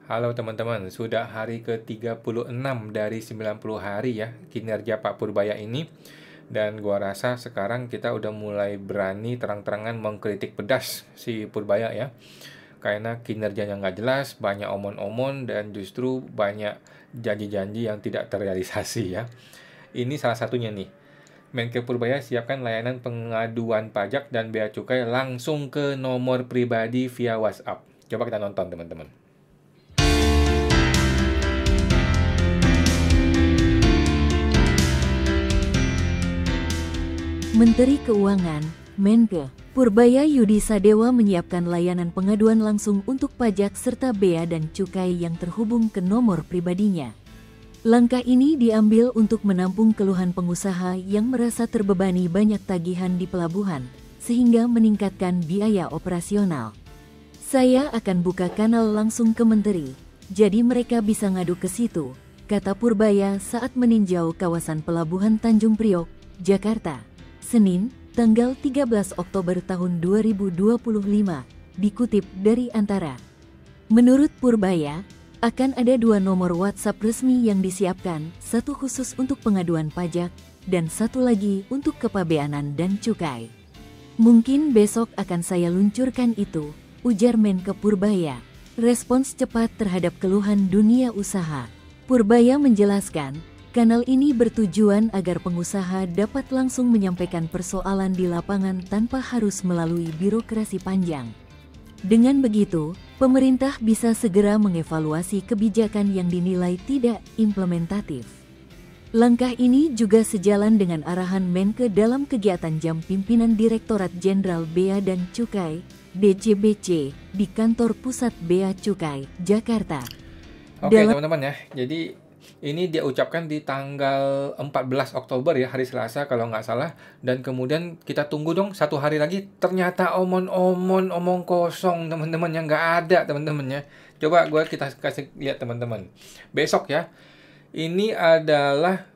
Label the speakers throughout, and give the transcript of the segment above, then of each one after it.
Speaker 1: Halo teman-teman, sudah hari ke-36 dari 90 hari ya kinerja Pak Purbaya ini. Dan gua rasa sekarang kita udah mulai berani terang-terangan mengkritik pedas si Purbaya ya. Karena kinerjanya nggak jelas, banyak omon-omon, dan justru banyak janji-janji yang tidak terrealisasi ya. Ini salah satunya nih. Menkeu Purbaya siapkan layanan pengaduan pajak dan bea cukai langsung ke nomor pribadi via WhatsApp. Coba kita nonton teman-teman.
Speaker 2: Menteri Keuangan, Menkeu, Purbaya Yudi Sadewa menyiapkan layanan pengaduan langsung untuk pajak serta bea dan cukai yang terhubung ke nomor pribadinya. Langkah ini diambil untuk menampung keluhan pengusaha yang merasa terbebani banyak tagihan di pelabuhan, sehingga meningkatkan biaya operasional. Saya akan buka kanal langsung ke Menteri, jadi mereka bisa ngadu ke situ, kata Purbaya saat meninjau kawasan Pelabuhan Tanjung Priok, Jakarta. Senin, tanggal 13 Oktober tahun 2025, dikutip dari Antara. Menurut Purbaya, akan ada 2 nomor WhatsApp resmi yang disiapkan, satu khusus untuk pengaduan pajak, dan satu lagi untuk kepabeanan dan cukai. Mungkin besok akan saya luncurkan itu, ujar Menkeu Purbaya. Respons cepat terhadap keluhan dunia usaha. Purbaya menjelaskan, kanal ini bertujuan agar pengusaha dapat langsung menyampaikan persoalan di lapangan tanpa harus melalui birokrasi panjang. Dengan begitu, pemerintah bisa segera mengevaluasi kebijakan yang dinilai tidak implementatif. Langkah ini juga sejalan dengan arahan Menkeu dalam kegiatan jam pimpinan Direktorat Jenderal Bea dan Cukai, DJBC, di kantor pusat Bea Cukai, Jakarta.
Speaker 1: Oke teman-teman ya, jadi ini dia ucapkan di tanggal 14 Oktober ya, hari Selasa kalau nggak salah. Dan kemudian kita tunggu dong satu hari lagi, ternyata omong kosong teman-teman, yang nggak ada teman-teman ya. Coba kita kasih lihat teman-teman. Besok ya, ini adalah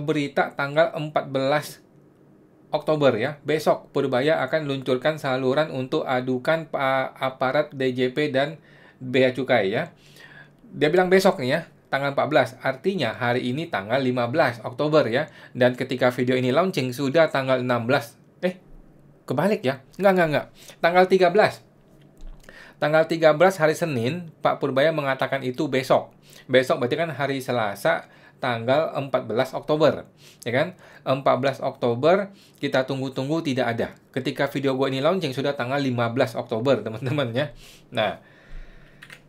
Speaker 1: berita tanggal 14 Oktober ya. Besok Purbaya akan luncurkan saluran untuk adukan aparat DJP dan Bea Cukai ya. Dia bilang besok nih ya, tanggal 14. Artinya hari ini tanggal 15 Oktober ya. Dan ketika video ini launching sudah tanggal 16. Kebalik ya. Enggak. Tanggal 13. Tanggal 13 hari Senin, Pak Purbaya mengatakan itu besok. Besok berarti kan hari Selasa tanggal 14 Oktober. Ya kan? 14 Oktober kita tunggu-tunggu tidak ada. Ketika video gue ini launching sudah tanggal 15 Oktober, teman-teman ya. Nah,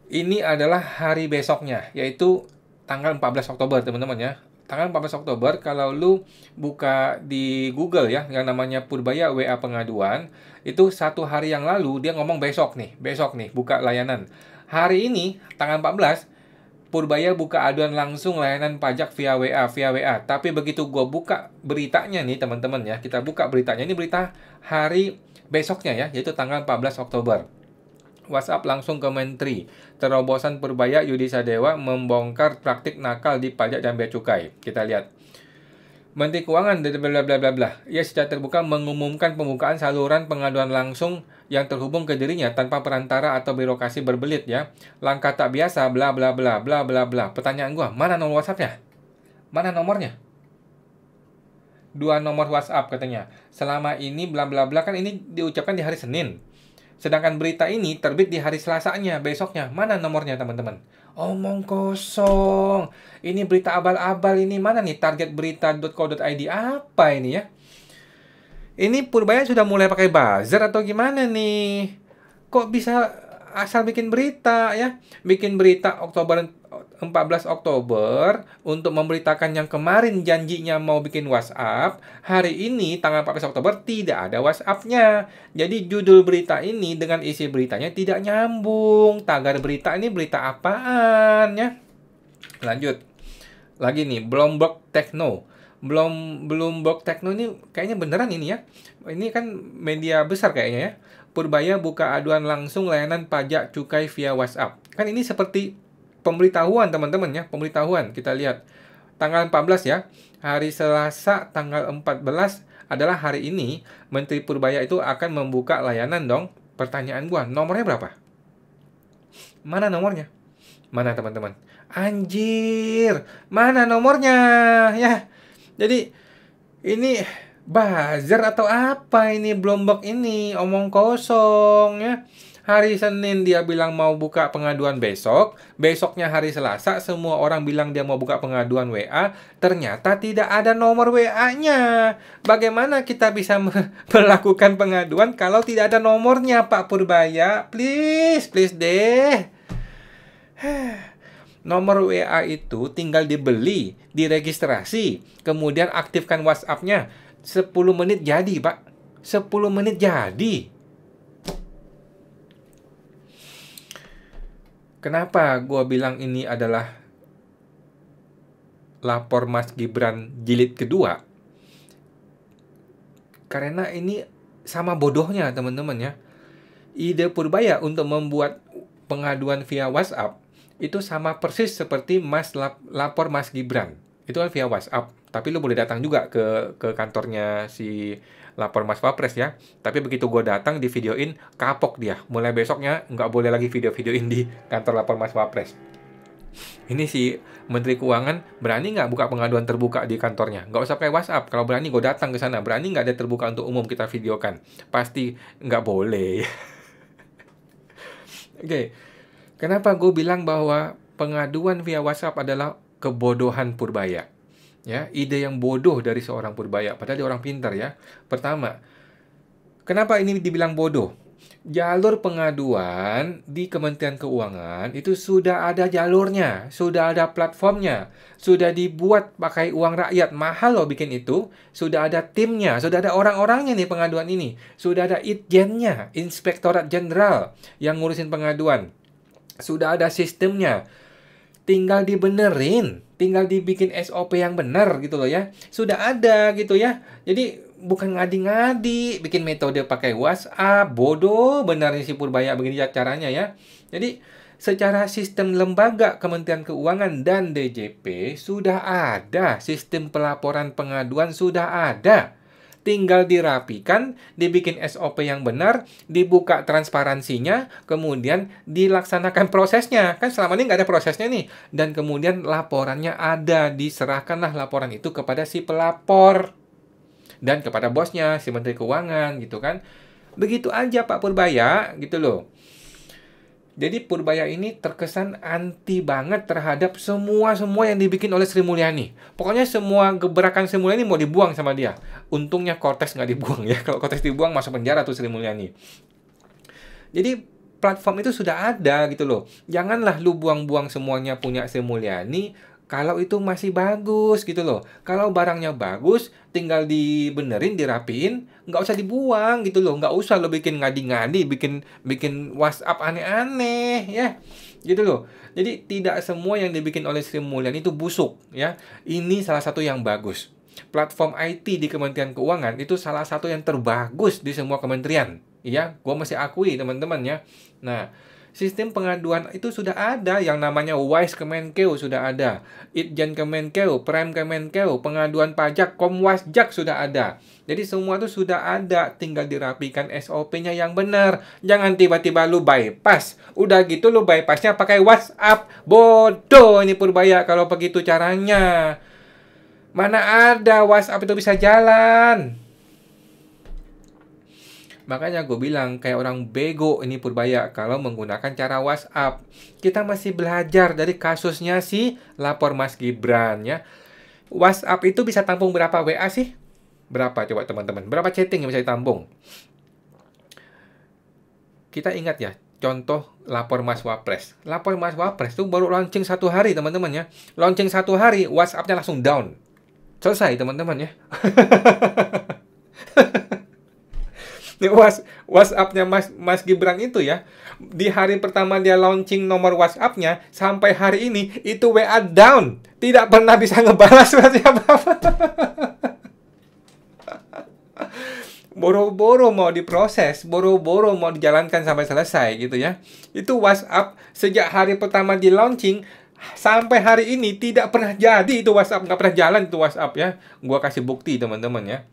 Speaker 1: ini adalah hari besoknya, yaitu tanggal 14 Oktober, teman-teman ya. Tanggal 14 Oktober, kalau lu buka di Google ya, yang namanya Purbaya WA Pengaduan, itu satu hari yang lalu dia ngomong besok nih, buka layanan. Hari ini, tanggal 14, Purbaya buka aduan langsung layanan pajak via WA. Tapi begitu gue buka beritanya nih, teman-teman ya, kita buka beritanya, ini berita hari besoknya ya, yaitu tanggal 14 Oktober. WhatsApp langsung ke Menteri. Terobosan Purbaya Yudi Sadewa membongkar praktik nakal di pajak dan bea cukai. Kita lihat. Menteri Keuangan bla bla bla bla. Ia secara terbuka mengumumkan pembukaan saluran pengaduan langsung yang terhubung ke dirinya tanpa perantara atau birokrasi berbelit ya. Langkah tak biasa bla bla bla bla bla bla. Pertanyaan gua, mana nomor WhatsApp-nya? Mana nomornya? 2 nomor WhatsApp katanya. Selama ini bla bla bla, kan ini diucapkan di hari Senin. Sedangkan berita ini terbit di hari Selasanya, besoknya. Mana nomornya, teman-teman? Omong kosong. Ini berita abal-abal ini. Mana nih targetberita.co.id? Apa ini ya? Ini Purbaya sudah mulai pakai buzzer atau gimana nih? Kok bisa asal bikin berita ya? Bikin berita 14 Oktober untuk memberitakan yang kemarin janjinya mau bikin WhatsApp. Hari ini tanggal 14 Oktober tidak ada WhatsApp-nya. Jadi judul berita ini dengan isi beritanya tidak nyambung. Tagar berita ini berita apaan ya? Lanjut. Lagi nih, Bloomberg Techno. Bloomberg Techno ini kayaknya beneran ini ya. Ini kan media besar kayaknya ya. Purbaya buka aduan langsung layanan pajak cukai via WhatsApp. Kan ini seperti pemberitahuan teman-teman ya, pemberitahuan. Kita lihat tanggal 14 ya, hari Selasa tanggal 14 adalah hari ini. Menteri Purbaya itu akan membuka layanan dong. Pertanyaan gua, nomornya berapa? Mana nomornya? Mana teman-teman? Anjir, mana nomornya? Ya, jadi ini buzzer atau apa ini Bloomberg ini omong kosong ya. Hari Senin dia bilang mau buka pengaduan besok, besoknya hari Selasa semua orang bilang dia mau buka pengaduan WA, ternyata tidak ada nomor WA-nya. Bagaimana kita bisa melakukan pengaduan kalau tidak ada nomornya, Pak Purbaya? Please, please deh. Nomor WA itu tinggal dibeli, diregistrasi, kemudian aktifkan WhatsApp-nya. 10 menit jadi, Pak. 10 menit jadi. Kenapa gua bilang ini adalah lapor Mas Gibran jilid kedua? Karena ini sama bodohnya, teman-teman ya. Ide Purbaya untuk membuat pengaduan via WhatsApp itu sama persis seperti lapor Mas Gibran. Itu kan via WhatsApp, tapi lu boleh datang juga ke kantornya si lapor Mas Wapres ya. Tapi begitu gue datang di videoin, kapok dia. Mulai besoknya nggak boleh lagi video-videoin di kantor lapor Mas Wapres. Ini si Menteri Keuangan berani nggak buka pengaduan terbuka di kantornya? Nggak usah pakai WhatsApp. Kalau berani gue datang ke sana. Berani nggak dia terbuka untuk umum kita videokan? Pasti nggak boleh. Oke. Kenapa gue bilang bahwa pengaduan via WhatsApp adalah kebodohan Purbaya? Ya, ide yang bodoh dari seorang Purbaya, padahal dia orang pintar ya. Pertama, kenapa ini dibilang bodoh? Jalur pengaduan di Kementerian Keuangan itu sudah ada jalurnya, sudah ada platformnya, sudah dibuat pakai uang rakyat, mahal loh bikin itu, sudah ada timnya, sudah ada orang-orangnya nih pengaduan ini, sudah ada itjennya, Inspektorat Jenderal yang ngurusin pengaduan, sudah ada sistemnya. Tinggal dibenerin, tinggal dibikin SOP yang benar gitu loh ya. Sudah ada gitu ya. Jadi bukan ngadi-ngadi, bikin metode pakai WhatsApp, bodoh benar si Purbaya begini caranya ya. Jadi secara sistem lembaga Kementerian Keuangan dan DJP sudah ada, sistem pelaporan pengaduan sudah ada. Tinggal dirapikan, dibikin SOP yang benar, dibuka transparansinya, kemudian dilaksanakan prosesnya. Kan selama ini nggak ada prosesnya nih. Dan kemudian laporannya ada, diserahkanlah laporan itu kepada si pelapor. Dan kepada bosnya, si Menteri Keuangan gitu kan. Begitu aja Pak Purbaya gitu loh. Jadi Purbaya ini terkesan anti banget terhadap semua yang dibikin oleh Sri Mulyani. Pokoknya semua gebrakan Sri Mulyani mau dibuang sama dia. Untungnya Cortez nggak dibuang ya. Kalau Cortez dibuang masuk penjara tuh Sri Mulyani. Jadi platform itu sudah ada gitu loh. Janganlah lu buang-buang semuanya punya Sri Mulyani kalau itu masih bagus gitu loh. Kalau barangnya bagus, tinggal dibenerin, dirapiin, nggak usah dibuang gitu loh. Nggak usah lo bikin ngadi-ngadi, bikin WhatsApp aneh-aneh ya. Gitu loh. Jadi tidak semua yang dibikin oleh Sri Mulyani itu busuk ya. Ini salah satu yang bagus. Platform IT di Kementerian Keuangan itu salah satu yang terbagus di semua kementerian. Ya, gue masih akui teman-teman ya. Nah, sistem pengaduan itu sudah ada, yang namanya WISE Kemenkeu sudah ada, Itjen Kemenkeu, Prime Kemenkeu, pengaduan pajak, Komwasjak sudah ada. Jadi semua itu sudah ada, tinggal dirapikan SOP-nya yang benar. Jangan tiba-tiba lu bypass. Udah gitu lu bypassnya pakai WhatsApp. Bodoh ini Purbaya kalau begitu caranya. Mana ada WhatsApp itu bisa jalan. Makanya gue bilang kayak orang bego ini Purbaya kalau menggunakan cara WhatsApp. Kita masih belajar dari kasusnya si lapor Mas Gibran ya. WhatsApp itu bisa tampung berapa WA sih? Berapa coba teman-teman? Berapa chatting yang bisa ditampung? Kita ingat ya, contoh lapor Mas Wapres. Lapor Mas Wapres itu baru launching 1 hari teman-teman ya. Launching 1 hari, WhatsApp-nya langsung down. Selesai teman-teman ya. WhatsApp-nya Mas Gibran itu ya, di hari pertama dia launching nomor WhatsApp-nya, sampai hari ini itu WA down. Tidak pernah bisa ngebalas apa-apa. Boro-boro mau diproses, boro-boro mau dijalankan sampai selesai gitu ya. Itu WhatsApp sejak hari pertama di launching, sampai hari ini tidak pernah jadi itu WhatsApp, nggak pernah jalan itu WhatsApp ya. Gua kasih bukti teman-teman ya.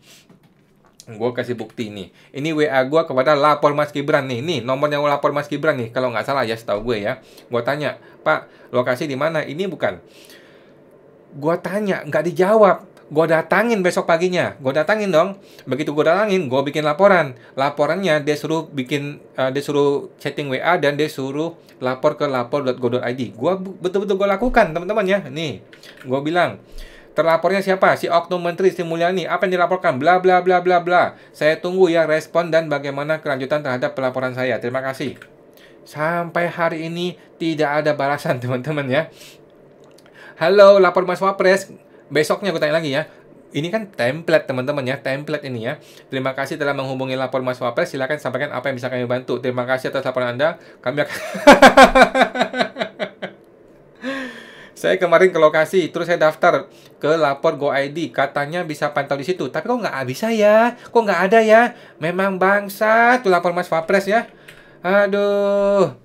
Speaker 1: Gue kasih bukti nih. Ini WA gue kepada lapor Mas Gibran nih. Nih nomornya lapor Mas Gibran nih. Kalau nggak salah ya, setahu gue ya. Gue tanya, Pak, lokasi di mana? Ini bukan. Gue tanya, nggak dijawab. Gue datangin besok paginya. Gue datangin dong. Begitu gue datangin, gue bikin laporan. Laporannya dia suruh dia suruh chatting WA dan dia suruh lapor ke lapor.go.id. Gue betul-betul gue lakukan, teman-teman ya. Nih, gue bilang, terlapornya siapa? Si Oknum Menteri Sri Mulyani. Apa yang dilaporkan? Bla bla bla bla bla. Saya tunggu ya respon dan bagaimana kelanjutan terhadap pelaporan saya. Terima kasih. Sampai hari ini tidak ada balasan, teman-teman ya. Halo, lapor Mas Wapres. Besoknya aku tanya lagi ya. Ini kan template, teman-teman ya. Template ini ya. Terima kasih telah menghubungi lapor Mas Wapres. Silakan sampaikan apa yang bisa kami bantu. Terima kasih atas laporan Anda. Kami akan Saya kemarin ke lokasi, terus saya daftar ke lapor Go.id. Katanya bisa pantau di situ. Tapi kok nggak bisa ya? Kok nggak ada ya? Memang bangsa tuh lapor Mas Wapres ya. Aduh.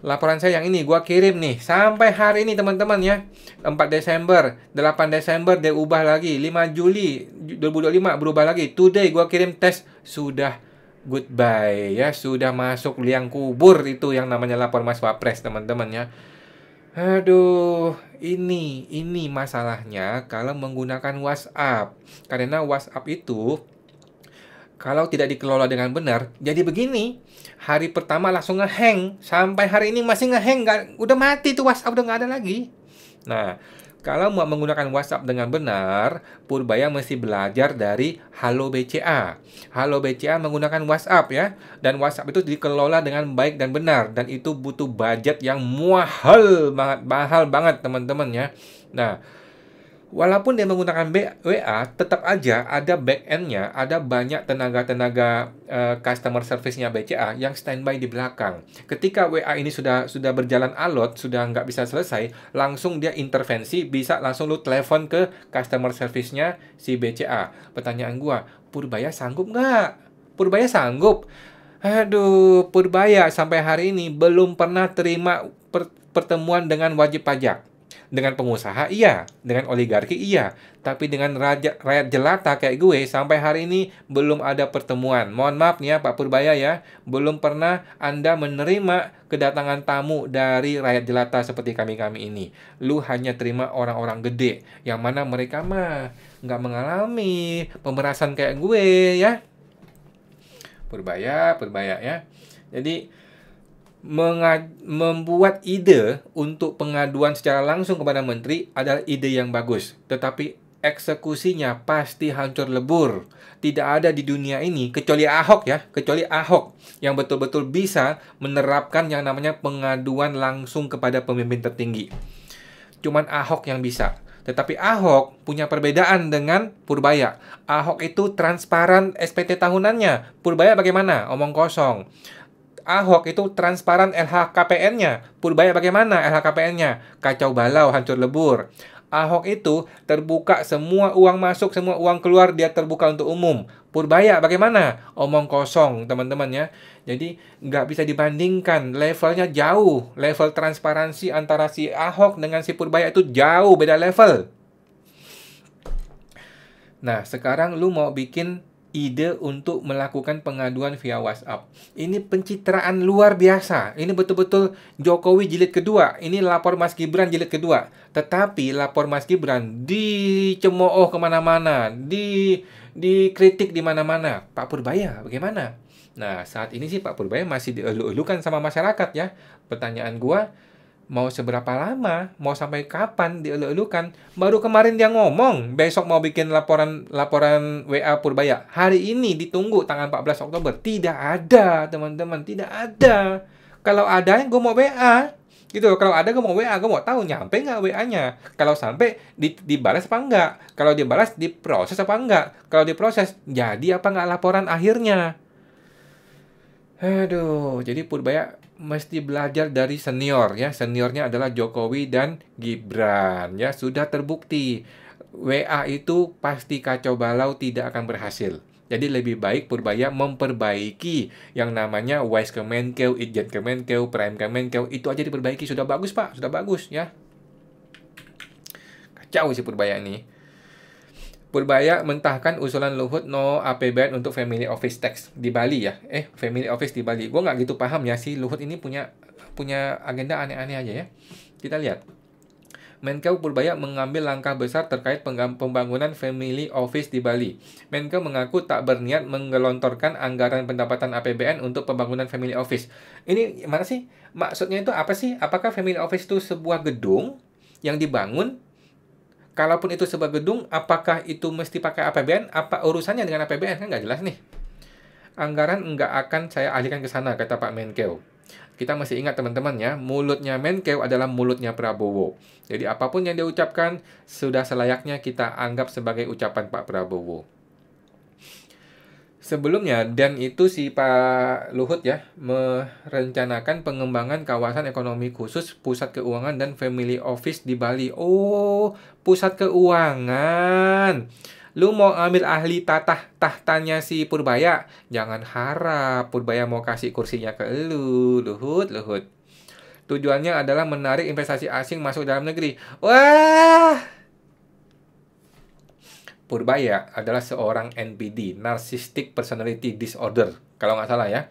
Speaker 1: Laporan saya yang ini gua kirim nih sampai hari ini, teman-teman ya. 4 Desember, 8 Desember dia ubah lagi, 5 Juli 2025 berubah lagi. Today gua kirim tes, sudah goodbye ya, sudah masuk liang kubur itu yang namanya lapor Mas Wapres, teman-teman ya. Aduh, ini masalahnya kalau menggunakan WhatsApp. Karena WhatsApp itu kalau tidak dikelola dengan benar, jadi begini. Hari pertama langsung ngehang, sampai hari ini masih ngehang, udah mati tuh WhatsApp, udah nggak ada lagi. Nah, kalau mau menggunakan WhatsApp dengan benar, Purbaya mesti belajar dari Halo BCA. Halo BCA menggunakan WhatsApp ya, dan WhatsApp itu dikelola dengan baik dan benar, dan itu butuh budget yang mahal banget teman-teman ya. Nah, walaupun dia menggunakan WA, tetap aja ada back-end-nya, ada banyak tenaga-tenaga customer service-nya BCA yang standby di belakang. Ketika WA ini sudah berjalan alot, sudah nggak bisa selesai, langsung dia intervensi, bisa langsung lu telepon ke customer service-nya si BCA. Pertanyaan gua, Purbaya sanggup nggak? Purbaya sanggup? Aduh, Purbaya sampai hari ini belum pernah terima pertemuan dengan wajib pajak. Dengan pengusaha iya, dengan oligarki iya, tapi dengan rakyat jelata kayak gue sampai hari ini belum ada pertemuan. Mohon maaf nih ya Pak Purbaya ya, belum pernah Anda menerima kedatangan tamu dari rakyat jelata seperti kami-kami ini. Lu hanya terima orang-orang gede, yang mana mereka mah nggak mengalami pemerasan kayak gue ya. Purbaya ya. Jadi membuat ide untuk pengaduan secara langsung kepada menteri adalah ide yang bagus, tetapi eksekusinya pasti hancur lebur. Tidak ada di dunia ini kecuali Ahok ya, kecuali Ahok yang betul-betul bisa menerapkan yang namanya pengaduan langsung kepada pemimpin tertinggi. Cuman Ahok yang bisa. Tetapi Ahok punya perbedaan dengan Purbaya. Ahok itu transparan SPT tahunannya. Purbaya bagaimana? Omong kosong. Ahok itu transparan LHKPN-nya. Purbaya bagaimana LHKPN-nya? Kacau balau, hancur lebur. Ahok itu terbuka, semua uang masuk, semua uang keluar, dia terbuka untuk umum. Purbaya bagaimana? Omong kosong, teman-teman ya. Jadi nggak bisa dibandingkan, levelnya jauh. Level transparansi antara si Ahok dengan si Purbaya itu jauh, beda level. Nah, sekarang lu mau bikin ide untuk melakukan pengaduan via WhatsApp. Ini pencitraan luar biasa. Ini betul-betul Jokowi jilid kedua. Ini lapor Mas Gibran jilid kedua. Tetapi lapor Mas Gibran dicemooh kemana-mana, dikritik di mana-mana. Pak Purbaya bagaimana? Nah, saat ini sih Pak Purbaya masih dielu-elukan sama masyarakat ya. Pertanyaan gua, mau seberapa lama, mau sampai kapan dielu-elukan? Baru kemarin dia ngomong, besok mau bikin laporan WA Purbaya. Hari ini ditunggu tanggal 14 Oktober. Tidak ada, teman-teman, tidak ada. Kalau ada, gue mau WA. Gitu, kalau ada gue mau WA, gue mau tahu nyampe nggak WA-nya. Kalau sampai dibalas apa enggak? Kalau dibalas, diproses apa enggak? Kalau diproses, jadi apa enggak laporan akhirnya? Aduh, jadi Purbaya mesti belajar dari senior ya. Seniornya adalah Jokowi dan Gibran ya. Sudah terbukti WA itu pasti kacau balau, tidak akan berhasil. Jadi lebih baik Purbaya memperbaiki yang namanya Wise Kemenkeu, Itjen Kemenkeu, Prime Kemenkeu, itu aja diperbaiki. Sudah bagus Pak, sudah bagus ya. Kacau sih Purbaya ini. Purbaya mentahkan usulan Luhut no APBN untuk family office tax di Bali ya. Family office di Bali. Gue nggak gitu paham ya, si Luhut ini punya agenda aneh-aneh aja ya. Kita lihat. Menkeu Purbaya mengambil langkah besar terkait pembangunan family office di Bali. Menkeu mengaku tak berniat menggelontorkan anggaran pendapatan APBN untuk pembangunan family office. Ini mana sih? Maksudnya itu apa sih? Apakah family office itu sebuah gedung yang dibangun? Kalaupun itu sebuah gedung, apakah itu mesti pakai APBN? Apa urusannya dengan APBN? Kan nggak jelas nih. Anggaran nggak akan saya alihkan ke sana, kata Pak Menkeu. Kita masih ingat teman-teman ya, mulutnya Menkeu adalah mulutnya Prabowo. Jadi apapun yang dia ucapkan, sudah selayaknya kita anggap sebagai ucapan Pak Prabowo. Sebelumnya, dan itu si Pak Luhut ya, merencanakan pengembangan kawasan ekonomi khusus, pusat keuangan, dan family office di Bali. Oh, pusat keuangan. Lu mau ambil ahli tahtanya si Purbaya? Jangan harap Purbaya mau kasih kursinya ke lu, Luhut. Tujuannya adalah menarik investasi asing masuk dalam negeri. Wah! Purbaya adalah seorang NPD, Narcissistic Personality Disorder, kalau nggak salah ya.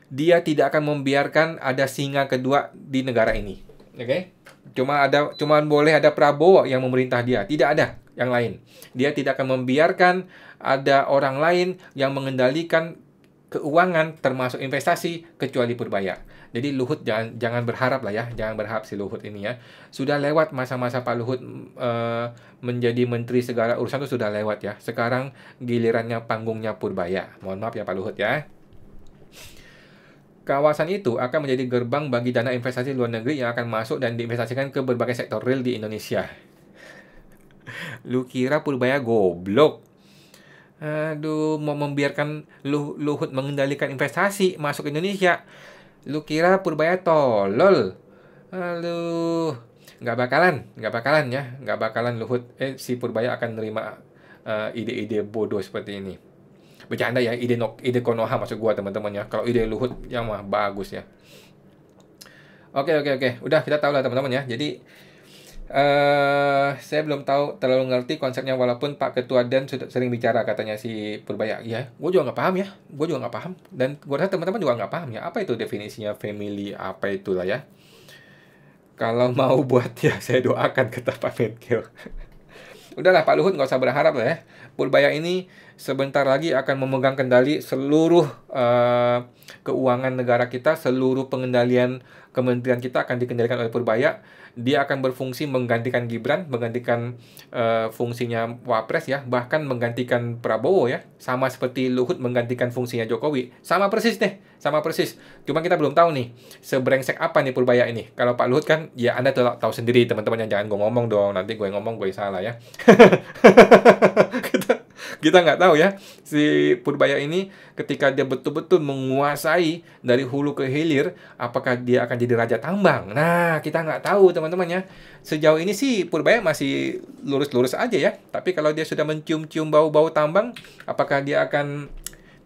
Speaker 1: Dia tidak akan membiarkan ada singa kedua di negara ini. Oke? Cuma boleh ada Prabowo yang memerintah dia, tidak ada yang lain. Dia tidak akan membiarkan ada orang lain yang mengendalikan keuangan termasuk investasi kecuali Purbaya. Jadi Luhut jangan berharap lah ya, jangan berharap si Luhut ini ya. Sudah lewat masa-masa Pak Luhut menjadi menteri segala urusan itu sudah lewat ya. Sekarang gilirannya panggungnya Purbaya. Mohon maaf ya Pak Luhut ya. Kawasan itu akan menjadi gerbang bagi dana investasi luar negeri yang akan masuk dan diinvestasikan ke berbagai sektor real di Indonesia. Lu kira Purbaya goblok? Aduh, mau membiarkan Luhut mengendalikan investasi masuk Indonesia. Lu kira Purbaya tolol? Aduh, nggak bakalan ya. Nggak bakalan Luhut, si Purbaya akan nerima ide-ide bodoh seperti ini. Bercanda ya, ide Konoha maksud gua teman-teman ya. Kalau ide Luhut yang mah bagus ya. Oke. Udah kita tahu lah teman-teman ya. Jadi saya belum tahu terlalu ngerti konsepnya walaupun Pak Ketua Dan sudah sering bicara katanya si Purbaya. Ya, gue juga nggak paham ya. Gue juga nggak paham. Dan gue rasa teman-teman juga nggak paham ya. Apa itu definisinya family, apa itulah ya. Kalau mau buat ya saya doakan kata Pak Menkeu. Udahlah Pak Luhut nggak usah berharap lah ya. Purbaya ini sebentar lagi akan memegang kendali seluruh keuangan negara kita, seluruh pengendalian kementerian kita akan dikendalikan oleh Purbaya. Dia akan berfungsi menggantikan Gibran, menggantikan fungsinya Wapres ya, bahkan menggantikan Prabowo ya, sama seperti Luhut menggantikan fungsinya Jokowi. Sama persis deh, sama persis. Cuma kita belum tahu nih, sebrengsek apa nih Purbaya ini. Kalau Pak Luhut kan, ya Anda tahu sendiri teman-teman, yang jangan gue ngomong dong, nanti gue ngomong gue salah ya. Kita nggak tahu ya, si Purbaya ini ketika dia betul-betul menguasai dari hulu ke hilir, apakah dia akan jadi raja tambang? Nah, kita nggak tahu teman-teman ya. Sejauh ini sih Purbaya masih lurus-lurus aja ya. Tapi kalau dia sudah mencium-cium bau-bau tambang, apakah dia akan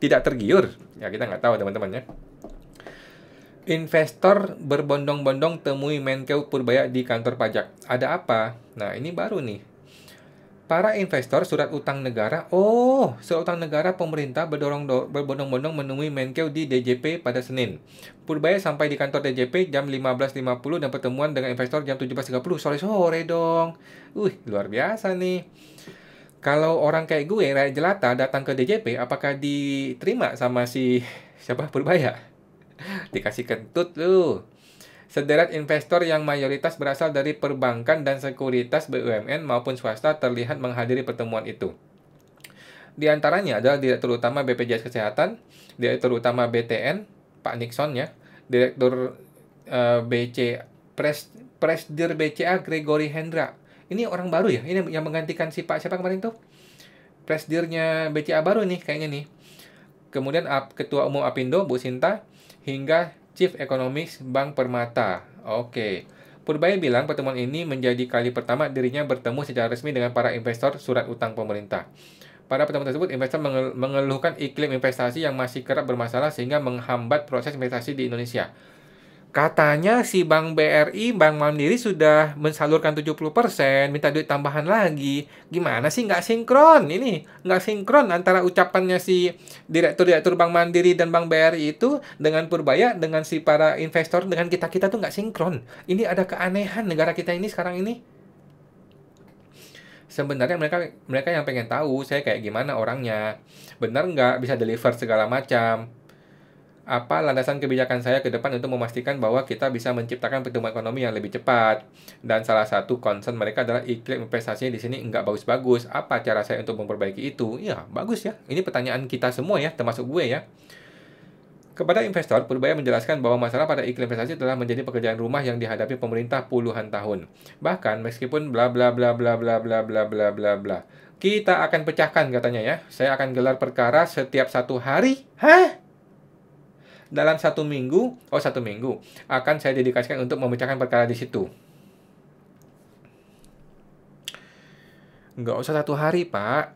Speaker 1: tidak tergiur? Ya kita nggak tahu teman-teman ya. Investor berbondong-bondong temui Menkeu Purbaya di kantor pajak. Ada apa? Nah, ini baru nih. Para investor surat utang negara, surat utang negara pemerintah berbondong-bondong menemui Menkeu di DJP pada Senin. Purbaya sampai di kantor DJP jam 15.50 dan pertemuan dengan investor jam 17.30, sore-sore dong. Luar biasa nih. Kalau orang kayak gue, rakyat jelata, datang ke DJP, apakah diterima sama si siapa Purbaya? Dikasih kentut lu. Sederet investor yang mayoritas berasal dari perbankan dan sekuritas BUMN maupun swasta terlihat menghadiri pertemuan itu. Di antaranya adalah Direktur Utama BPJS Kesehatan, Direktur Utama BTN, Pak Nixon ya, Direktur Presdir BCA Gregory Hendra. Ini orang baru ya, ini yang menggantikan si Pak siapa kemarin tuh? Presdirnya BCA baru nih kayaknya nih. Kemudian Ketua Umum Apindo Bu Sinta hingga Chief Economist Bank Permata. Oke. Purbaya bilang pertemuan ini menjadi kali pertama dirinya bertemu secara resmi dengan para investor surat utang pemerintah. Pada pertemuan tersebut, investor mengeluhkan iklim investasi yang masih kerap bermasalah sehingga menghambat proses investasi di Indonesia. Katanya si Bank BRI, Bank Mandiri sudah mensalurkan 70%, minta duit tambahan lagi. Gimana sih nggak sinkron? Ini nggak sinkron antara ucapannya si direktur-direktur Bank Mandiri dan Bank BRI itu dengan Purbaya, dengan si para investor, dengan kita-kita tuh nggak sinkron. Ini ada keanehan negara kita ini sekarang ini. Sebenarnya mereka mereka yang pengen tahu saya kayak gimana orangnya. Benar nggak bisa deliver segala macam. Apa landasan kebijakan saya ke depan untuk memastikan bahwa kita bisa menciptakan pertumbuhan ekonomi yang lebih cepat. Dan salah satu concern mereka adalah iklim investasinya di sini nggak bagus-bagus. Apa cara saya untuk memperbaiki itu? Ya, bagus ya. Ini pertanyaan kita semua ya, termasuk gue ya. Kepada investor, Purbaya menjelaskan bahwa masalah pada iklim investasi telah menjadi pekerjaan rumah yang dihadapi pemerintah puluhan tahun. Bahkan meskipun bla bla bla bla bla bla bla bla bla bla. Kita akan pecahkan katanya ya. Saya akan gelar perkara setiap 1 hari. Hah? Dalam 1 minggu, akan saya dedikasikan untuk memecahkan perkara di situ. Nggak usah 1 hari, Pak.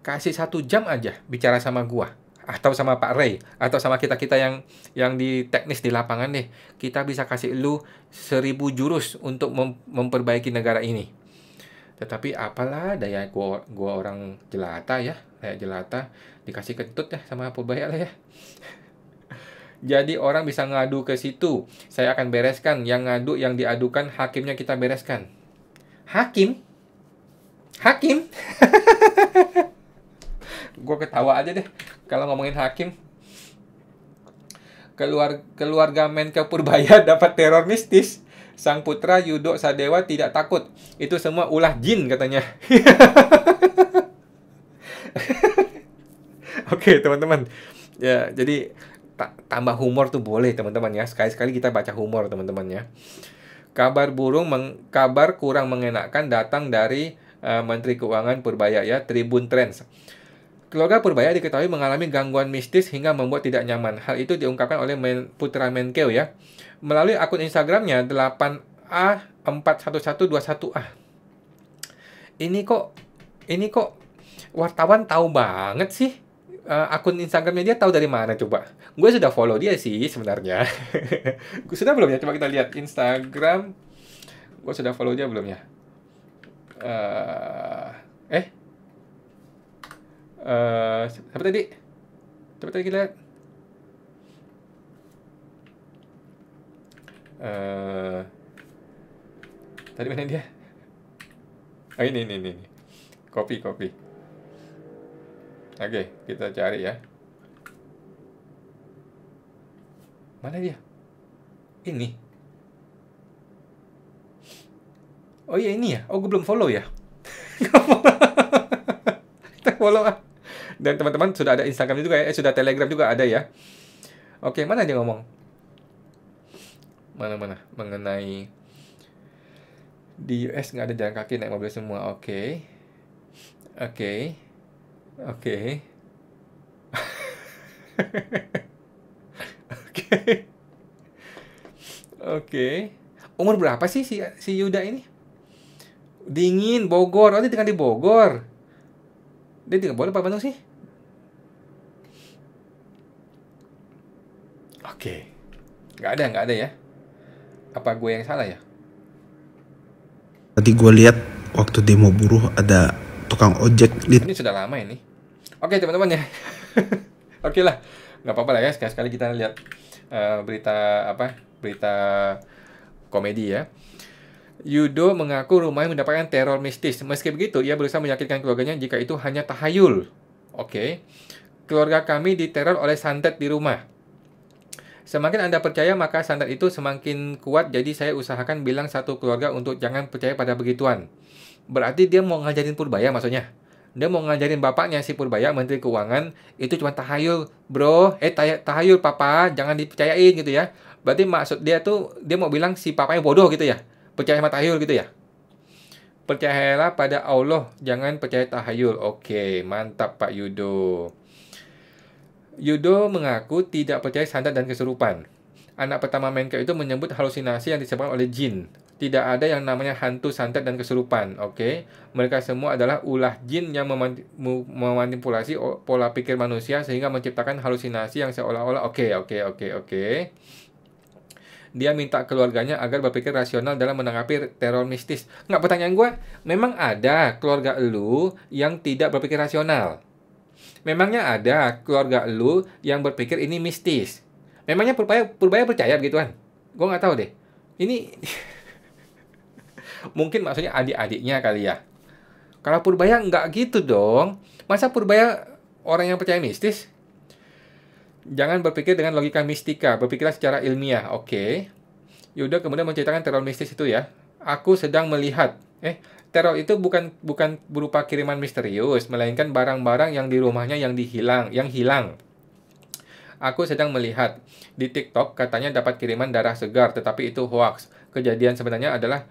Speaker 1: Kasih 1 jam aja bicara sama gua. Atau sama Pak Ray. Atau sama kita-kita yang di teknis di lapangan deh. Kita bisa kasih lu 1000 jurus untuk memperbaiki negara ini. Tetapi apalah daya gua orang jelata ya. Kayak jelata. Dikasih kentut ya sama Purbaya lah ya. Jadi orang bisa ngadu ke situ. Saya akan bereskan. Yang ngadu, yang diadukan, hakimnya kita bereskan. Hakim? Hakim? Gue ketawa aja deh kalau ngomongin hakim. Keluarga Menke Purbaya dapat teror mistis. Sang putra Yudo Sadewa tidak takut. Itu semua ulah jin katanya. Oke, teman-teman. Ya, jadi tambah humor tuh boleh teman-teman ya. Sekali-sekali kita baca humor teman-teman ya. Kabar kurang mengenakan datang dari Menteri Keuangan Purbaya ya, Tribun Trends. Keluarga Purbaya diketahui mengalami gangguan mistis hingga membuat tidak nyaman. Hal itu diungkapkan oleh putra Menkeu ya. Melalui akun Instagramnya 8A41121A. Ini kok wartawan tahu banget sih. Akun Instagramnya dia tahu dari mana coba? Gue sudah follow dia sih sebenarnya. Gue sudah belum ya? Coba kita lihat Instagram. Gue sudah follow dia belum ya? Siapa tadi? Coba tadi kita lihat. Tadi mana dia? Oh, ini. Kopi. Oke, kita cari ya. Mana dia? Ini. Oh iya ini ya. Oh, gue belum follow ya. Kita follow ah. Dan teman-teman sudah ada Instagram juga ya. Sudah Telegram juga ada ya. Oke, mana dia ngomong? Mana? Mengenai di US nggak ada jalan kaki, naik mobil semua. Oke. Umur berapa sih si Yuda ini? Dingin, Bogor. Oh, dia tinggal di Bogor. Dia tinggal Bogor apa Bandung sih? Oke. Nggak ada ya. Apa gue yang salah ya?
Speaker 3: Tadi gue lihat waktu demo buruh ada tukang ojek.
Speaker 1: Ini sudah lama ini. Oke teman-teman ya. Oke lah. Nggak apa-apa lah ya. Sekali-sekali kita lihat berita komedi ya. Yudo mengaku rumahnya mendapatkan teror mistis. Meski begitu, ia berusaha meyakinkan keluarganya jika itu hanya tahayul. Oke. Keluarga kami diteror oleh santet di rumah. Semakin Anda percaya, maka santet itu semakin kuat. Jadi saya usahakan bilang satu keluarga untuk jangan percaya pada begituan. Berarti dia mau ngajarin Purbaya maksudnya. Dia mau ngajarin bapaknya si Purbaya, Menteri Keuangan, itu cuma tahayul, bro. Tahayul papa, jangan dipercayain gitu ya. Berarti maksud dia tuh, dia mau bilang si papanya bodoh gitu ya. Percaya sama tahayul gitu ya. Percayalah pada Allah, jangan percaya tahayul. Oke, mantap Pak Yudo. Yudo mengaku tidak percaya santet dan kesurupan. Anak pertama Menkeu itu menyebut halusinasi yang disebabkan oleh jin. Tidak ada yang namanya hantu, santet, dan kesurupan. Oke, mereka semua adalah ulah jin yang memanipulasi pola pikir manusia sehingga menciptakan halusinasi yang seolah-olah oke. Dia minta keluarganya agar berpikir rasional dalam menanggapi teror mistis. Nggak, pertanyaan gue, memang ada keluarga lu yang tidak berpikir rasional? Memangnya ada keluarga lu yang berpikir ini mistis? Memangnya Purbaya percaya begituan? Gue nggak tahu deh. Ini mungkin maksudnya adik-adiknya kali ya. Kalau Purbaya nggak gitu dong. Masa Purbaya orang yang percaya mistis? Jangan berpikir dengan logika mistika, berpikirlah secara ilmiah. Oke. Yuda kemudian menceritakan teror mistis itu ya. Aku sedang melihat. Teror itu bukan berupa kiriman misterius, melainkan barang-barang yang di rumahnya yang hilang. Aku sedang melihat di TikTok katanya dapat kiriman darah segar, tetapi itu hoax. Kejadian sebenarnya adalah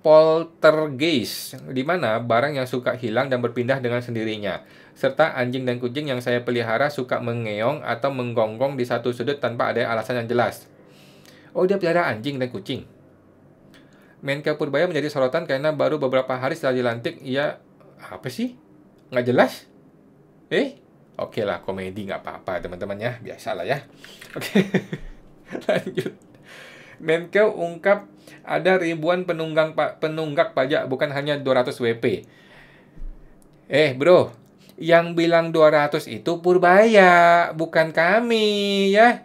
Speaker 1: poltergeist, di mana barang yang suka hilang dan berpindah dengan sendirinya, serta anjing dan kucing yang saya pelihara suka mengeong atau menggonggong di satu sudut tanpa ada alasan yang jelas. Oh, dia pelihara anjing dan kucing. Menke Purbaya menjadi sorotan karena baru beberapa hari setelah dilantik, ia apa sih? Nggak jelas? Oke lah, komedi nggak apa-apa teman-teman ya, biasalah ya. Oke, lanjut. Menke ungkap ada ribuan penunggak pajak, bukan hanya 200 WP. Bro, yang bilang 200 itu Purbaya, bukan kami ya.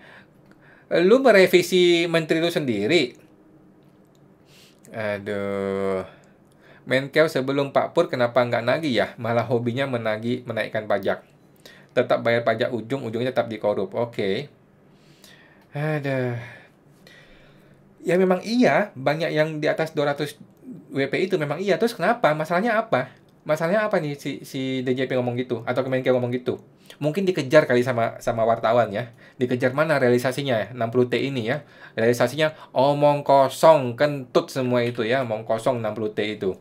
Speaker 1: Lu merevisi menteri lu sendiri. Aduh. Menkeu sebelum Pak Pur kenapa nggak nagih ya? Malah hobinya menaikkan pajak. Tetap bayar pajak, ujung-ujungnya tetap dikorup. Oke. Aduh. Ya memang iya, banyak yang di atas 200 WP itu memang iya. Terus kenapa? Masalahnya apa? Masalahnya apa nih si DJP ngomong gitu atau Kemenkeu ngomong gitu? Mungkin dikejar kali sama wartawan ya. Dikejar mana realisasinya ya? 60T ini ya. Realisasinya omong kosong, kentut semua itu ya, omong kosong 60T itu.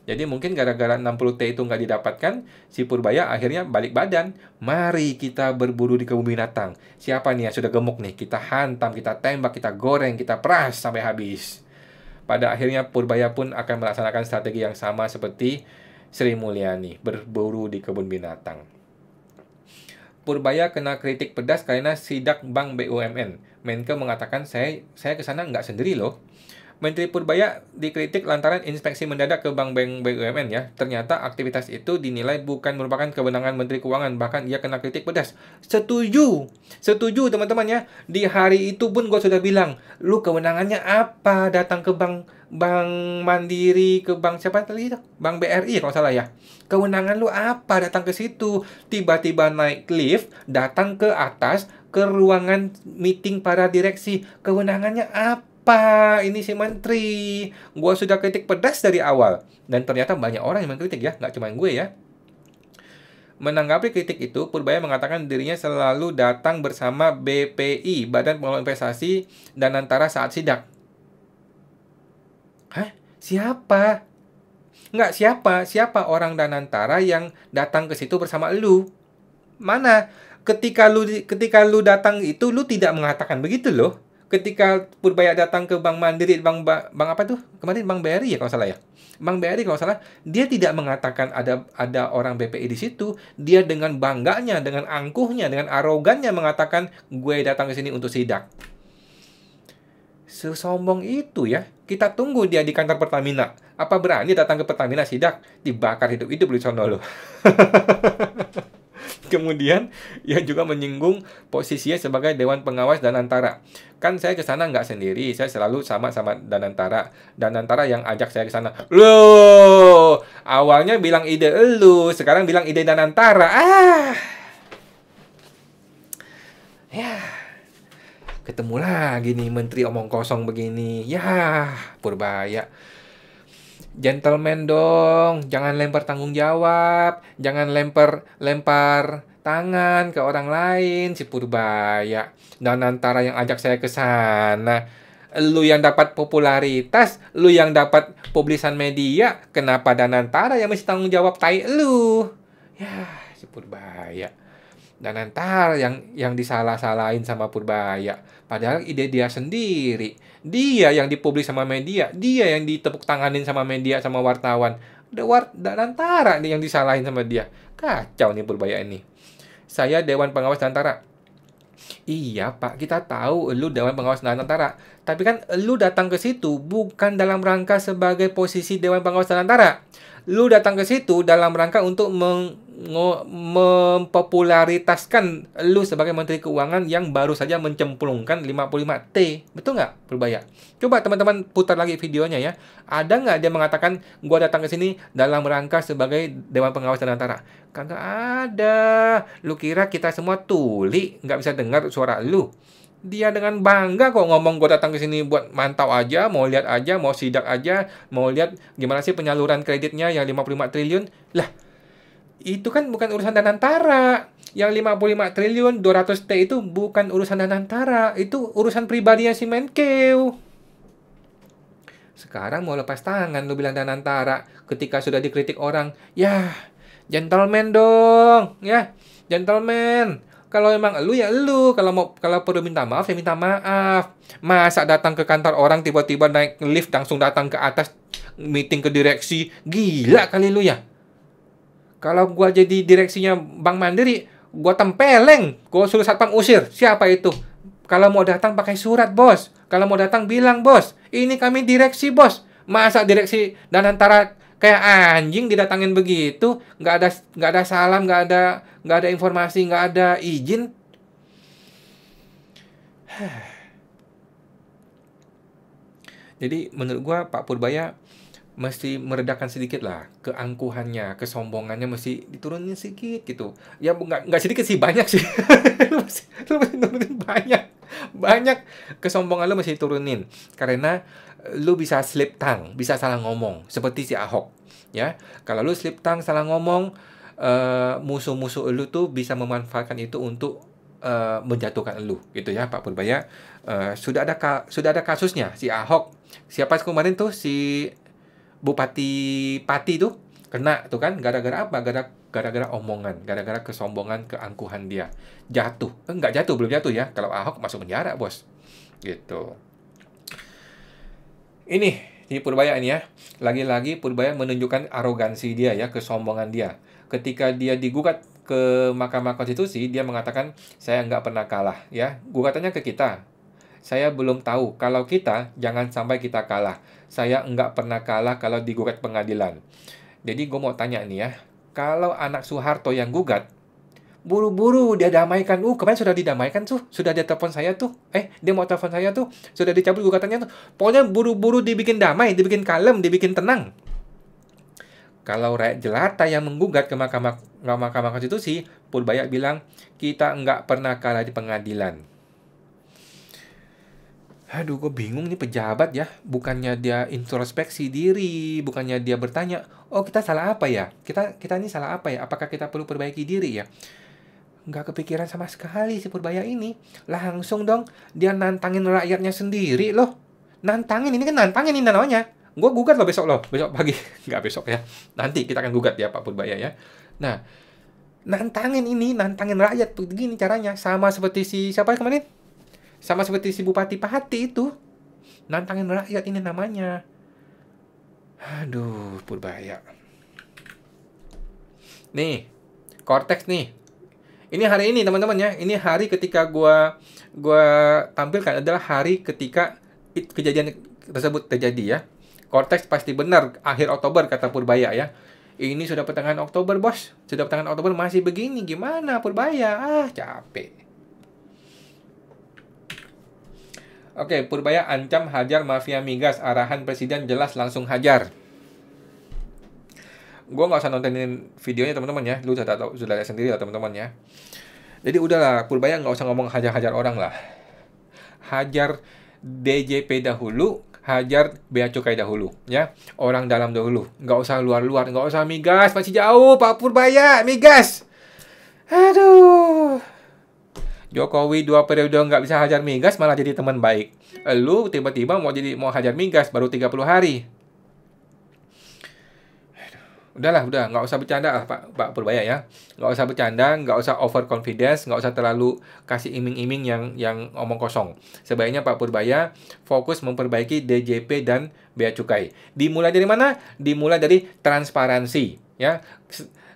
Speaker 1: Jadi mungkin gara-gara 60T itu nggak didapatkan, si Purbaya akhirnya balik badan. Mari kita berburu di kebun binatang. Siapa nih yang sudah gemuk nih? Kita hantam, kita tembak, kita goreng, kita peras sampai habis. Pada akhirnya Purbaya pun akan melaksanakan strategi yang sama seperti Sri Mulyani, berburu di kebun binatang. Purbaya kena kritik pedas karena sidak Bank BUMN. Menke mengatakan, saya ke sana nggak sendiri loh. Menteri Purbaya dikritik lantaran inspeksi mendadak ke Bank BUMN ya. Ternyata aktivitas itu dinilai bukan merupakan kewenangan Menteri Keuangan, bahkan ia kena kritik pedas. Setuju teman-teman ya. Di hari itu pun gue sudah bilang, lu kewenangannya apa datang ke Bank Mandiri, ke Bank siapa tadi itu? Bank BRI kalau salah ya. Kewenangan lu apa datang ke situ? Tiba-tiba naik lift, datang ke atas, ke ruangan meeting para direksi. Kewenangannya apa? Ini si menteri. Gua sudah kritik pedas dari awal. Dan ternyata banyak orang yang mengkritik ya, nggak cuma gue ya. Menanggapi kritik itu, Purbaya mengatakan dirinya selalu datang bersama BPI, Badan Pengelola Investasi Danantara saat sidak. Hah? Siapa? Nggak, siapa orang Danantara yang datang ke situ bersama lu? Mana? Ketika lu datang itu, lu tidak mengatakan begitu loh. Ketika Purbaya datang ke Bank Mandiri, Bank apa tuh? Kemarin Bank BRI ya kalau salah ya. Bank BRI kalau salah, dia tidak mengatakan ada orang BPI di situ. Dia dengan bangganya, dengan angkuhnya, dengan arogannya mengatakan, gue datang ke sini untuk sidak. Sesombong itu ya. Kita tunggu dia di kantor Pertamina. Apa berani datang ke Pertamina sidak? Dibakar hidup-hidup di sono loh. Kemudian, ia juga menyinggung posisinya sebagai Dewan Pengawas Danantara. Kan saya ke sana nggak sendiri, saya selalu sama Danantara. Danantara yang ajak saya ke sana. Loh, awalnya bilang ide elu, sekarang bilang ide Danantara. Ya, ketemu lagi nih menteri omong kosong begini. Ya, Purbaya. Gentleman dong, jangan lempar tanggung jawab, jangan lempar tangan ke orang lain, si Purbaya. Danantara yang ajak saya ke sana. Lu yang dapat popularitas, lu yang dapat publisan media, kenapa Danantara yang mesti tanggung jawab tai lu? Ya, si Purbaya. Danantara yang disalah-salahin sama Purbaya. Padahal ide dia sendiri. Dia yang dipublis sama media. Dia yang ditepuk tanganin sama media, sama wartawan. Danantara nih yang disalahin sama dia. Kacau nih Purbaya ini. Saya Dewan Pengawas Danantara. Iya Pak, kita tahu lu Dewan Pengawas Tanah Antara. Tapi kan lu datang ke situ bukan dalam rangka sebagai posisi Dewan Pengawas Tanah Antara. Lu datang ke situ dalam rangka untuk mempopularitaskan lu sebagai Menteri Keuangan yang baru saja mencemplungkan 55T. Betul nggak, Purbaya? Coba teman-teman putar lagi videonya ya. Ada nggak dia mengatakan, gua datang ke sini dalam rangka sebagai Dewan Pengawas Tanah Antara? Kagak ada. Lu kira kita semua tuli, nggak bisa dengar suara lu? Dia dengan bangga kok ngomong gue datang ke sini buat mantau aja, mau lihat aja, mau sidak aja, mau lihat gimana sih penyaluran kreditnya yang 55 triliun. Lah, itu kan bukan urusan Danantara. Yang 55 triliun 200T itu bukan urusan Danantara, itu urusan pribadinya si Menkeu. Sekarang mau lepas tangan lu bilang Danantara ketika sudah dikritik orang. Ya, gentleman dong, ya. Gentleman. Kalau emang elu ya elu, kalau perlu minta maaf ya minta maaf. Masa datang ke kantor orang tiba-tiba naik lift langsung datang ke atas meeting ke direksi, gila kali lu ya. Kalau gua jadi direksinya Bank Mandiri, gua tempeleng, gua suruh satpam usir. Siapa itu? Kalau mau datang pakai surat, Bos. Kalau mau datang bilang, Bos, ini kami direksi, Bos. Masa direksi Danantara kayak anjing didatangin begitu, nggak ada salam, nggak ada informasi, nggak ada izin. Jadi menurut gua Pak Purbaya mesti meredakan sedikit lah keangkuhannya, kesombongannya mesti diturunin sedikit gitu. Ya nggak sedikit sih, banyak sih. lu mesti turunin banyak kesombongan lu mesti turunin karena lu bisa slip tongue, bisa salah ngomong seperti si Ahok ya. Kalau lu slip tongue salah ngomong, musuh-musuh lu tuh bisa memanfaatkan itu untuk menjatuhkan lu gitu ya Pak Purbaya. Sudah ada kasusnya si Ahok. Siapa kemarin tuh si Bupati Pati tuh kena tuh kan gara-gara apa? Gara-gara omongan, gara-gara kesombongan, keangkuhan dia. Jatuh. Enggak jatuh, belum jatuh ya. Kalau Ahok masuk penjara, Bos. Gitu. Ini di Purbaya ini ya. Lagi-lagi Purbaya menunjukkan arogansi dia ya, kesombongan dia. Ketika dia digugat ke Mahkamah Konstitusi, dia mengatakan saya nggak pernah kalah ya. Gugatannya ke kita. Saya belum tahu. Kalau kita, jangan sampai kita kalah. Saya nggak pernah kalah kalau digugat pengadilan. Jadi gue mau tanya nih ya. Kalau anak Soeharto yang gugat, buru-buru dia damaikan. Kemarin sudah didamaikan tuh. Sudah dia telepon saya tuh. Dia mau telepon saya tuh. Sudah dicabut gugatannya tuh. Pokoknya buru-buru dibikin damai, dibikin kalem, dibikin tenang. Kalau rakyat jelata yang menggugat ke Mahkamah Konstitusi, Purbaya bilang, kita nggak pernah kalah di pengadilan. Aduh, gue bingung nih pejabat ya. Bukannya dia introspeksi diri, bukannya dia bertanya, kita salah apa ya? Kita ini salah apa ya? Apakah kita perlu perbaiki diri ya? Nggak kepikiran sama sekali si Purbaya ini. Langsung dong, dia nantangin rakyatnya sendiri loh. Nantangin, ini kan nantangin ini namanya. Gue gugat loh besok pagi. Nggak besok ya. Nanti kita akan gugat ya Pak Purbaya ya. Nah, nantangin rakyat. Begini caranya. Sama seperti siapa kemarin? Sama seperti si Bupati Pati itu. Nantangin rakyat ini namanya. Aduh, Purbaya. Nih, Cortex nih. Ini hari ini teman-teman ya. Ini hari ketika gua tampilkan adalah hari ketika kejadian tersebut terjadi ya. Cortex pasti benar akhir Oktober kata Purbaya ya. Ini sudah pertengahan Oktober, Bos. Sudah pertengahan Oktober masih begini. Gimana Purbaya? Capek. Oke, Purbaya ancam hajar mafia migas. Arahan Presiden jelas langsung hajar. Gue nggak usah nontonin videonya teman-teman ya. Lu sudah lihat sendiri lah teman-teman ya. Jadi udahlah, Purbaya nggak usah ngomong hajar-hajar orang lah. Hajar DJP dahulu, hajar bea cukai dahulu. Ya, orang dalam dahulu. Nggak usah luar-luar, nggak usah migas. Masih jauh Pak Purbaya, migas. Aduh. Jokowi 2 periode nggak bisa hajar migas malah jadi teman baik. Lu tiba-tiba mau hajar migas baru 30 hari. Udah nggak usah bercanda lah Pak Purbaya ya. Nggak usah bercanda, nggak usah over confidence, nggak usah terlalu kasih iming-iming yang omong kosong. Sebaiknya Pak Purbaya fokus memperbaiki DJP dan bea cukai. Dimulai dari mana? Dimulai dari transparansi ya.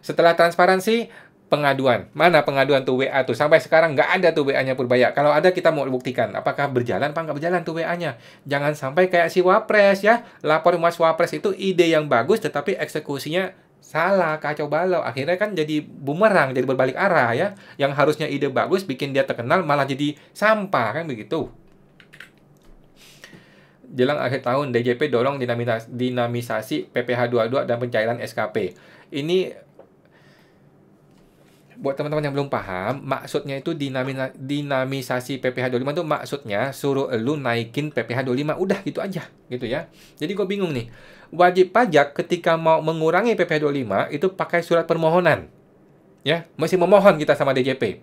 Speaker 1: Setelah transparansi, pengaduan. Mana pengaduan tuh WA tuh? Sampai sekarang nggak ada tuh WA-nya Purbaya. Kalau ada kita mau buktikan. Apakah berjalan apa nggak berjalan tuh WA-nya. Jangan sampai kayak si Wapres ya. Lapor Mas Wapres itu ide yang bagus tetapi eksekusinya salah, kacau balau. Akhirnya kan jadi bumerang, jadi berbalik arah ya. Yang harusnya ide bagus bikin dia terkenal malah jadi sampah kan begitu. Jelang akhir tahun, DJP dorong dinamisasi PPh 22 dan pencairan SKP. Ini buat teman-teman yang belum paham, maksudnya itu dinamisasi PPh 25 itu maksudnya suruh lu naikin PPh 25, udah gitu aja, gitu ya. Jadi gue bingung nih, wajib pajak ketika mau mengurangi PPh 25 itu pakai surat permohonan. Ya, mesti memohon kita sama DJP.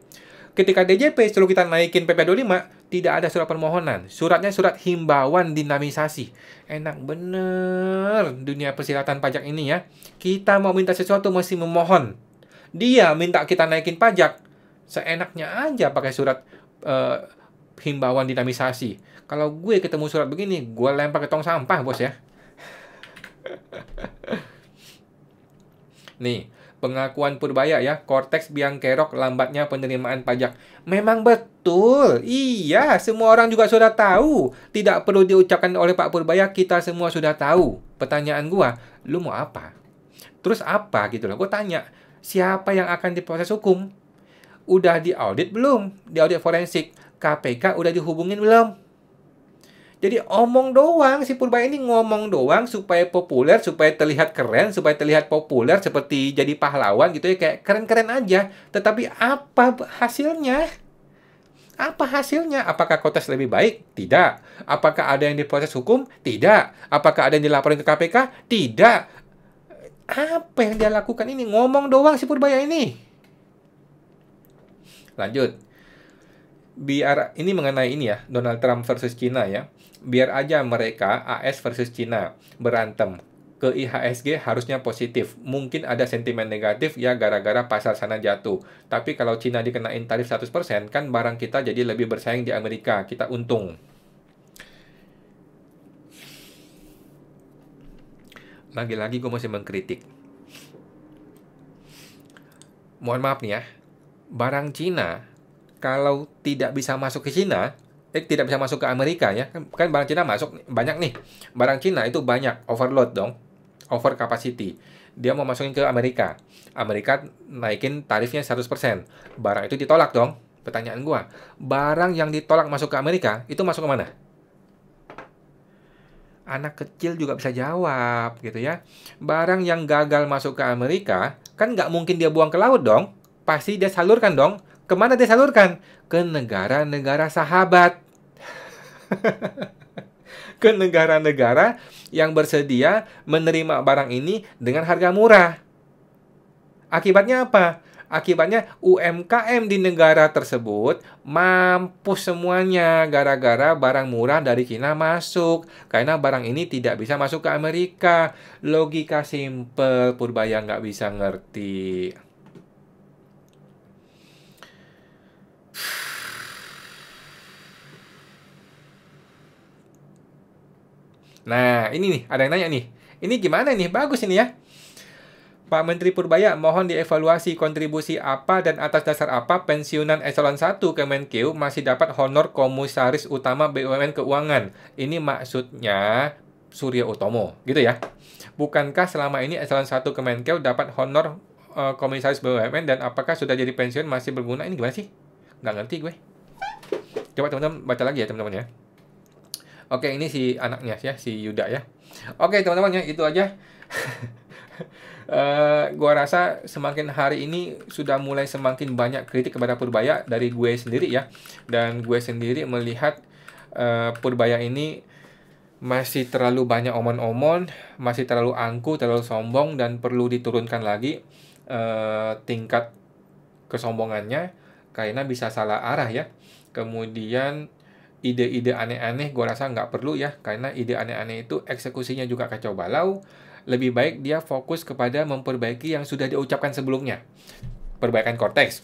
Speaker 1: Ketika DJP suruh kita naikin PPh 25, tidak ada surat permohonan. Suratnya surat himbauan dinamisasi. Enak bener dunia persilatan pajak ini ya. Kita mau minta sesuatu mesti memohon. Dia minta kita naikin pajak, seenaknya aja pakai surat himbauan dinamisasi. Kalau gue ketemu surat begini, gue lempar ke tong sampah, bos ya. Nih, pengakuan Purbaya ya, Kortex biang kerok lambatnya penerimaan pajak. Memang betul, iya, semua orang juga sudah tahu. Tidak perlu diucapkan oleh Pak Purbaya, kita semua sudah tahu. Pertanyaan gua, lu mau apa? Terus apa gitu loh, gua tanya, siapa yang akan diproses hukum? Udah diaudit belum? Diaudit forensik. KPK udah dihubungin belum? Jadi omong doang, si Purbaya ini ngomong doang supaya populer, supaya terlihat keren, supaya terlihat populer seperti jadi pahlawan gitu ya, kayak keren-keren aja. Tetapi apa hasilnya? Apa hasilnya? Apakah Kortex lebih baik? Tidak. Apakah ada yang diproses hukum? Tidak. Apakah ada yang dilaporin ke KPK? Tidak. Apa yang dia lakukan ini? Ngomong doang si Purbaya ini. Lanjut. Biar ini mengenai ini ya, Donald Trump versus China ya. Biar aja mereka AS versus China berantem. Ke IHSG harusnya positif. Mungkin ada sentimen negatif ya gara-gara pasar sana jatuh. Tapi kalau China dikenain tarif 100%, kan barang kita jadi lebih bersaing di Amerika. Kita untung. Lagi-lagi gue masih mengkritik. Mohon maaf nih ya. Barang China kalau tidak bisa masuk ke China, tidak bisa masuk ke Amerika ya. Kan barang Cina masuk banyak nih. Barang Cina itu banyak, overload dong. Over capacity. Dia mau masukin ke Amerika. Amerika naikin tarifnya 100%. Barang itu ditolak dong. Pertanyaan gua, barang yang ditolak masuk ke Amerika, itu masuk ke mana? Anak kecil juga bisa jawab gitu ya. Barang yang gagal masuk ke Amerika, kan nggak mungkin dia buang ke laut dong. Pasti dia salurkan dong. Kemana dia salurkan? Ke negara-negara sahabat. Ke negara-negara yang bersedia menerima barang ini dengan harga murah. Akibatnya apa? Akibatnya UMKM di negara tersebut mampus semuanya gara-gara barang murah dari Cina masuk. Karena barang ini tidak bisa masuk ke Amerika. Logika simple, Purbaya nggak bisa ngerti. Nah, ini nih, ada yang nanya nih. Ini gimana nih? Bagus ini ya. Pak Menteri Purbaya, mohon dievaluasi kontribusi apa dan atas dasar apa pensiunan eselon 1 Kemenkeu masih dapat honor komisaris utama BUMN Keuangan. Ini maksudnya Surya Utomo, gitu ya. Bukankah selama ini eselon 1 Kemenkeu dapat honor komisaris BUMN dan apakah sudah jadi pensiun masih berguna? Ini gimana sih? Nggak ngerti gue. Coba teman-teman baca lagi ya teman-teman ya. Oke, ini si anaknya ya, si Yuda ya. Oke, teman-teman ya, itu aja. Gua rasa semakin hari ini sudah mulai semakin banyak kritik kepada Purbaya dari gue sendiri ya. Dan gue sendiri melihat Purbaya ini masih terlalu banyak omon-omon, masih terlalu angku, terlalu sombong, dan perlu diturunkan lagi tingkat kesombongannya karena bisa salah arah ya. Kemudian ide-ide aneh-aneh gue rasa nggak perlu ya, karena ide aneh-aneh itu eksekusinya juga kacau balau. Lebih baik dia fokus kepada memperbaiki yang sudah diucapkan sebelumnya. Perbaikan Kortex.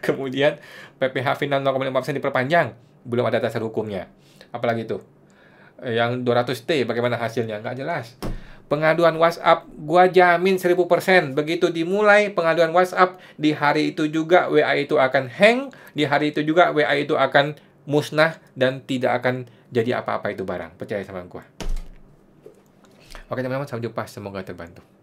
Speaker 1: Kemudian PPh final 0,5% diperpanjang, belum ada dasar hukumnya. Apalagi itu? Yang 200T bagaimana hasilnya? Nggak jelas. Pengaduan WhatsApp, gua jamin 1000%. Begitu dimulai pengaduan WhatsApp, di hari itu juga WA itu akan hang, di hari itu juga WA itu akan musnah dan tidak akan jadi apa-apa itu barang. Percaya sama gua. Oke teman-teman, sampai jumpa. Semoga terbantu.